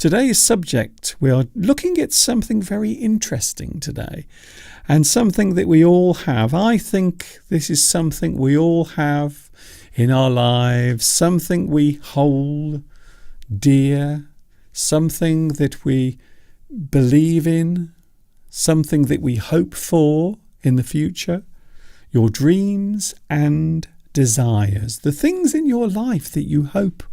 Today's subject, we are looking at something very interesting today, and something that we all have. I think this is something we all have in our lives, something we hold dear, something that we believe in, something that we hope for in the future. Your dreams and desires, the things in your life that you hope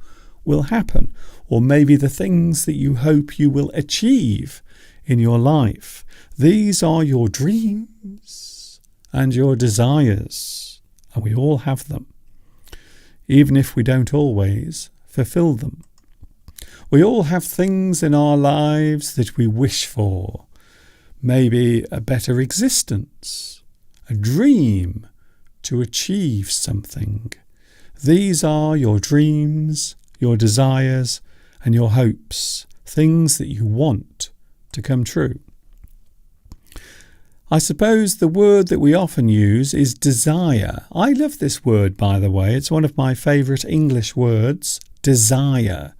will happen, or maybe the things that you hope you will achieve in your life. These are your dreams and your desires, and we all have them, even if we don't always fulfill them. We all have things in our lives that we wish for, maybe a better existence, a dream to achieve something. These are your dreams, your desires, and your hopes, things that you want to come true. I suppose the word that we often use is desire. I love this word, by the way. It's one of my favourite English words, desire.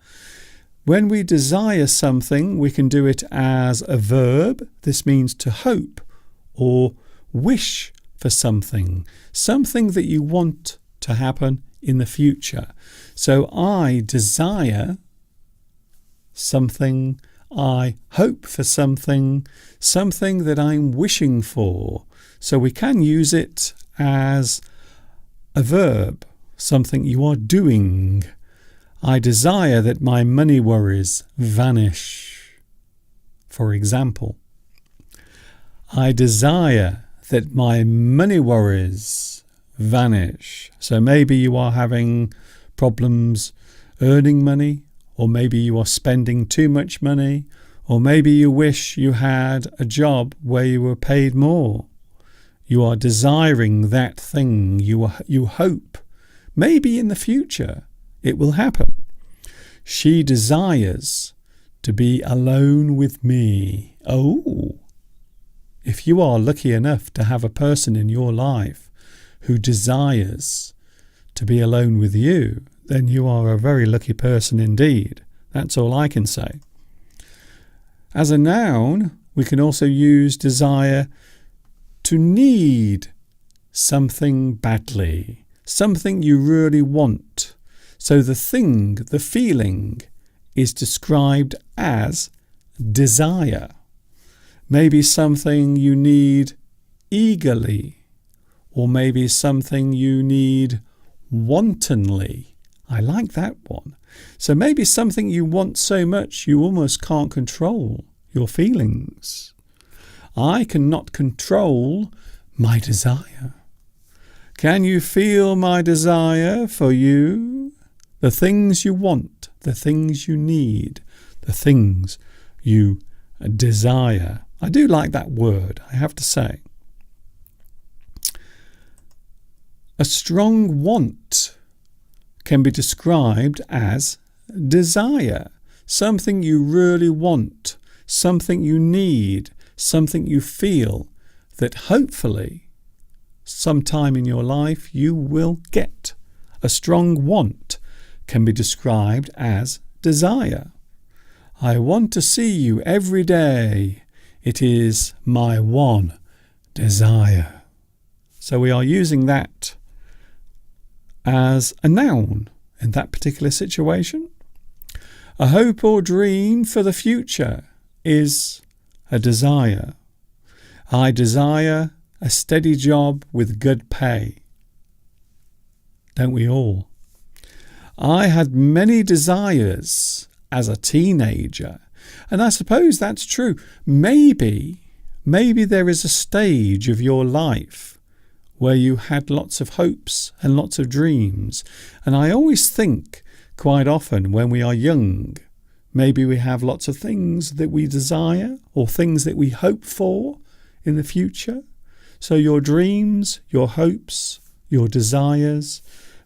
When we desire something, we can do it as a verb. This means to hope or wish for something that you want to happen in the future. So I desire something, I hope for something that I'm wishing for. So we can use it as a verb, something you are doing. I desire that my money worries vanish. For example, I desire that my money worries vanish. So maybe you are having problems earning money, or maybe you are spending too much money, or maybe you wish you had a job where you were paid more. You are desiring that thing. You hope maybe in the future it will happen. She desires to be alone with me. Oh, if you are lucky enough to have a person in your life who desires to be alone with you, then you are a very lucky person indeed. That's all I can say. As a noun, we can also use desire to need something badly, something you really want. So the thing, the feeling, is described as desire. Maybe something you need eagerly, or maybe something you need wantonly. I like that one. So maybe something you want so much you almost can't control your feelings. I cannot control my desire. Can you feel my desire for you? The things you want, the things you need, the things you desire. I do like that word, I have to say. A strong want can be described as desire. Something you really want, something you need, something you feel that hopefully sometime in your life you will get. A strong want can be described as desire. I want to see you every day. It is my one desire. So we are using that as a noun in that particular situation. A hope or dream for the future is a desire. I desire a steady job with good pay. Don't we all? I had many desires as a teenager, and I suppose that's true. Maybe there is a stage of your life where you had lots of hopes and lots of dreams. And I always think quite often when we are young, maybe we have lots of things that we desire or things that we hope for in the future. So your dreams, your hopes, your desires,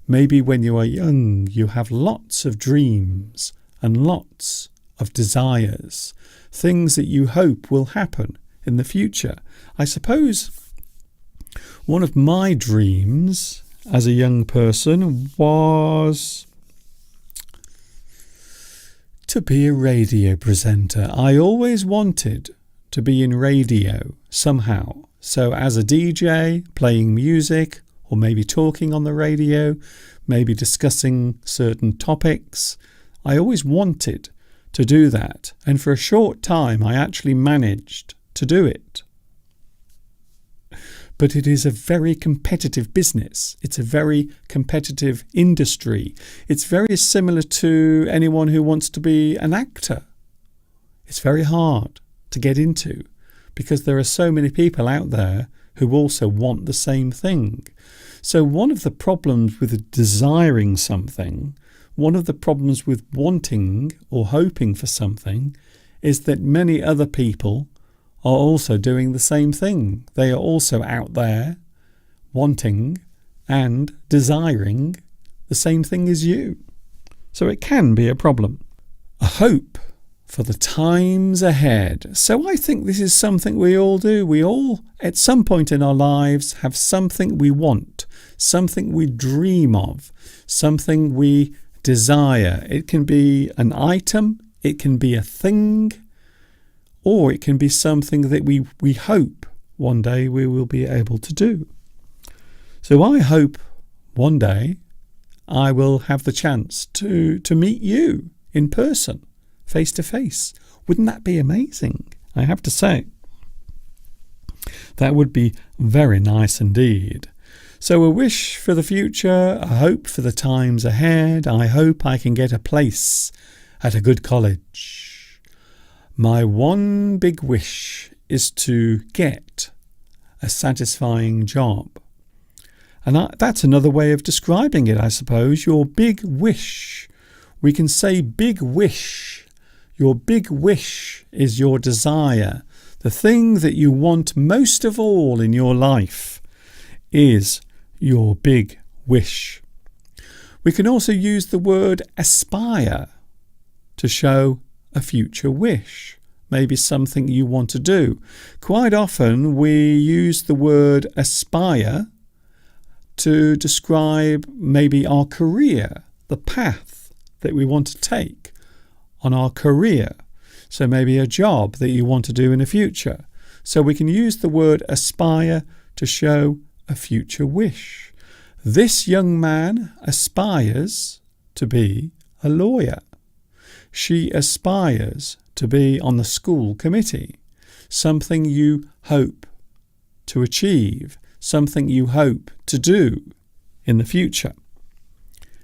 maybe when you are young you have lots of dreams and lots of desires, things that you hope will happen in the future. I suppose one of my dreams as a young person was to be a radio presenter. I always wanted to be in radio somehow. So as a DJ, playing music, or maybe talking on the radio, maybe discussing certain topics, I always wanted to do that. And for a short time, I actually managed to do it. But it is a very competitive business. It's a very competitive industry. It's very similar to anyone who wants to be an actor. It's very hard to get into because there are so many people out there who also want the same thing. So one of the problems with desiring something, one of the problems with wanting or hoping for something, is that many other people are also doing the same thing. They are also out there wanting and desiring the same thing as you. So it can be a problem. A hope for the times ahead. So I think this is something we all do. We all, at some point in our lives, have something we want, something we dream of, something we desire. It can be an item, it can be a thing, or it can be something that we hope one day we will be able to do. So I hope one day I will have the chance to meet you in person, face to face. Wouldn't that be amazing? I have to say. That would be very nice indeed. So a wish for the future, a hope for the times ahead. I hope I can get a place at a good college. My one big wish is to get a satisfying job. And that's another way of describing it, I suppose. Your big wish. We can say big wish. Your big wish is your desire. The thing that you want most of all in your life is your big wish. We can also use the word aspire to show a future wish, maybe something you want to do. Quite often we use the word aspire to describe maybe our career, the path that we want to take on our career. So maybe a job that you want to do in the future. So we can use the word aspire to show a future wish. This young man aspires to be a lawyer. She aspires to be on the school committee. Something you hope to achieve, something you hope to do in the future.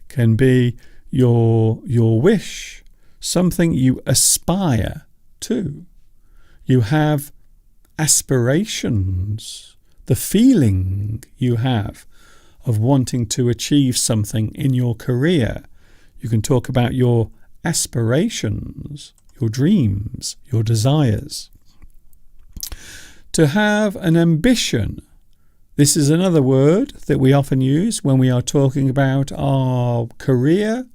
Can be your wish, something you aspire to. You have aspirations, the feeling you have of wanting to achieve something in your career. You can talk about your aspirations, your dreams, your desires. To have an ambition. This is another word that we often use when we are talking about our career,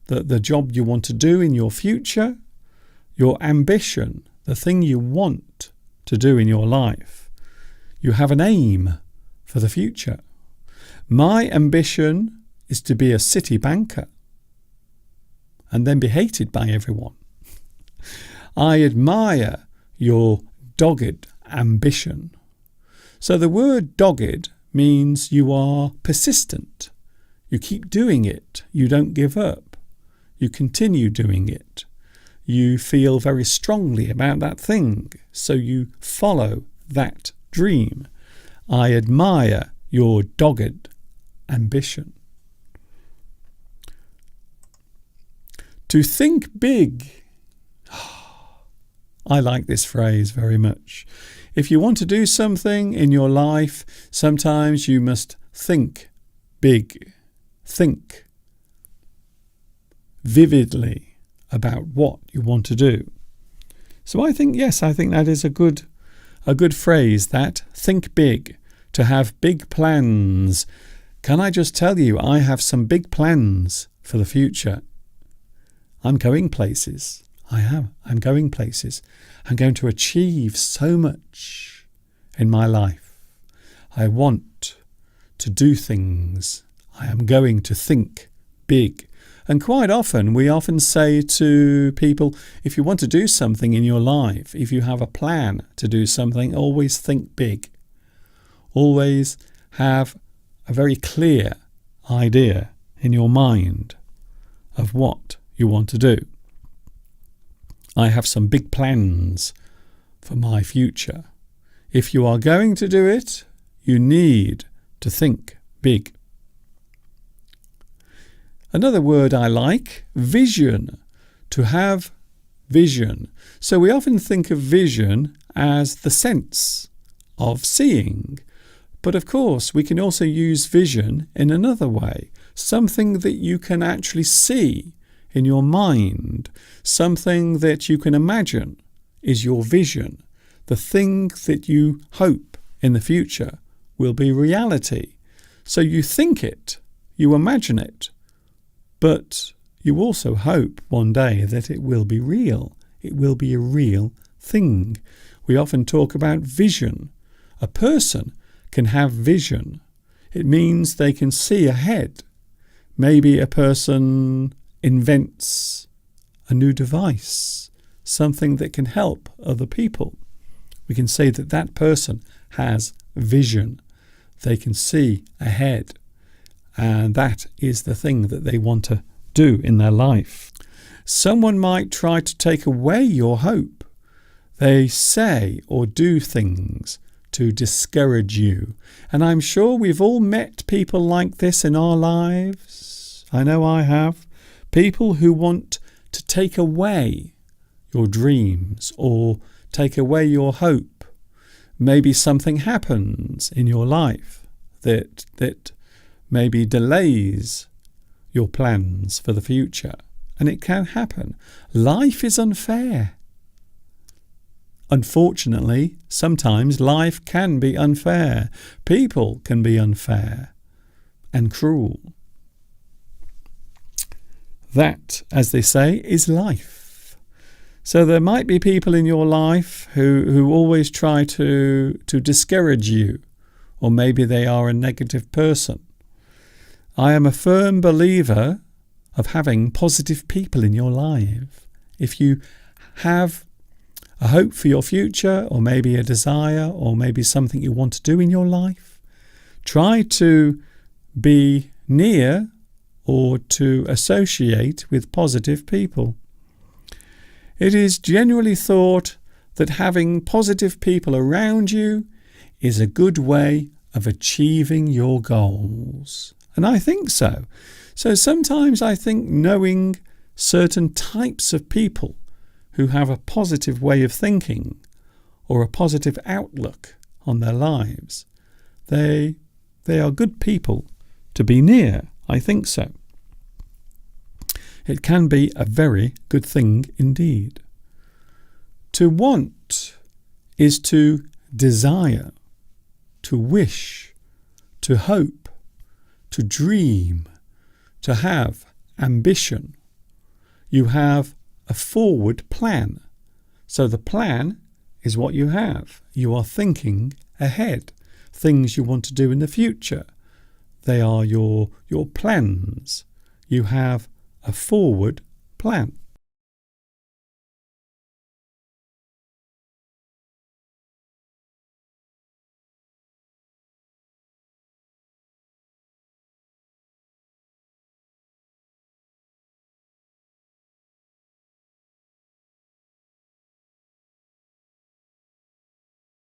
the job you want to do in your future, your ambition, the thing you want to do in your life. You have an aim for the future. My ambition is to be a city banker and then be hated by everyone. I admire your dogged ambition. So the word dogged means you are persistent. You keep doing it. You don't give up. You continue doing it. You feel very strongly about that thing, so you follow that dream. I admire your dogged ambition. To think big. I like this phrase very much. If you want to do something in your life, sometimes you must think big. Think vividly about what you want to do. So I think that is a good phrase, that think big, to have big plans. Can I just tell you, I have some big plans for the future. I'm going places. I'm going places. I'm going to achieve so much in my life. I want to do things. I am going to think big. And quite often, we often say to people, if you want to do something in your life, if you have a plan to do something, always think big. Always have a very clear idea in your mind of what you want to do. I have some big plans for my future. If you are going to do it, you need to think big. Another word I like, vision. To have vision. So we often think of vision as the sense of seeing. But of course, we can also use vision in another way. Something that you can actually see in your mind. Something that you can imagine is your vision. The thing that you hope in the future will be reality. So you think it, you imagine it, but you also hope one day that it will be real. It will be a real thing. We often talk about vision. A person can have vision. It means they can see ahead. Maybe a person invents a new device, something that can help other people. We can say that that person has vision. They can see ahead. And that is the thing that they want to do in their life. Someone might try to take away your hope. They say or do things to discourage you. And I'm sure we've all met people like this in our lives. I know I have. People who want to take away your dreams or take away your hope. Maybe something happens in your life that maybe delays your plans for the future. And it can happen. Life is unfair. Unfortunately, sometimes life can be unfair. People can be unfair and cruel. That, as they say, is life. So there might be people in your life who always try to discourage you, or maybe they are a negative person. I am a firm believer of having positive people in your life. If you have a hope for your future, or maybe a desire, or maybe something you want to do in your life, try to be near or to associate with positive people. It is generally thought that having positive people around you is a good way of achieving your goals. And I think so. So sometimes I think knowing certain types of people who have a positive way of thinking or a positive outlook on their lives, they are good people to be near. I think so. It can be a very good thing indeed. To want is to desire, to wish, to hope, to dream, to have ambition. You have a forward plan. So the plan is what you have. You are thinking ahead, things you want to do in the future. They are your plans. You have a forward plan.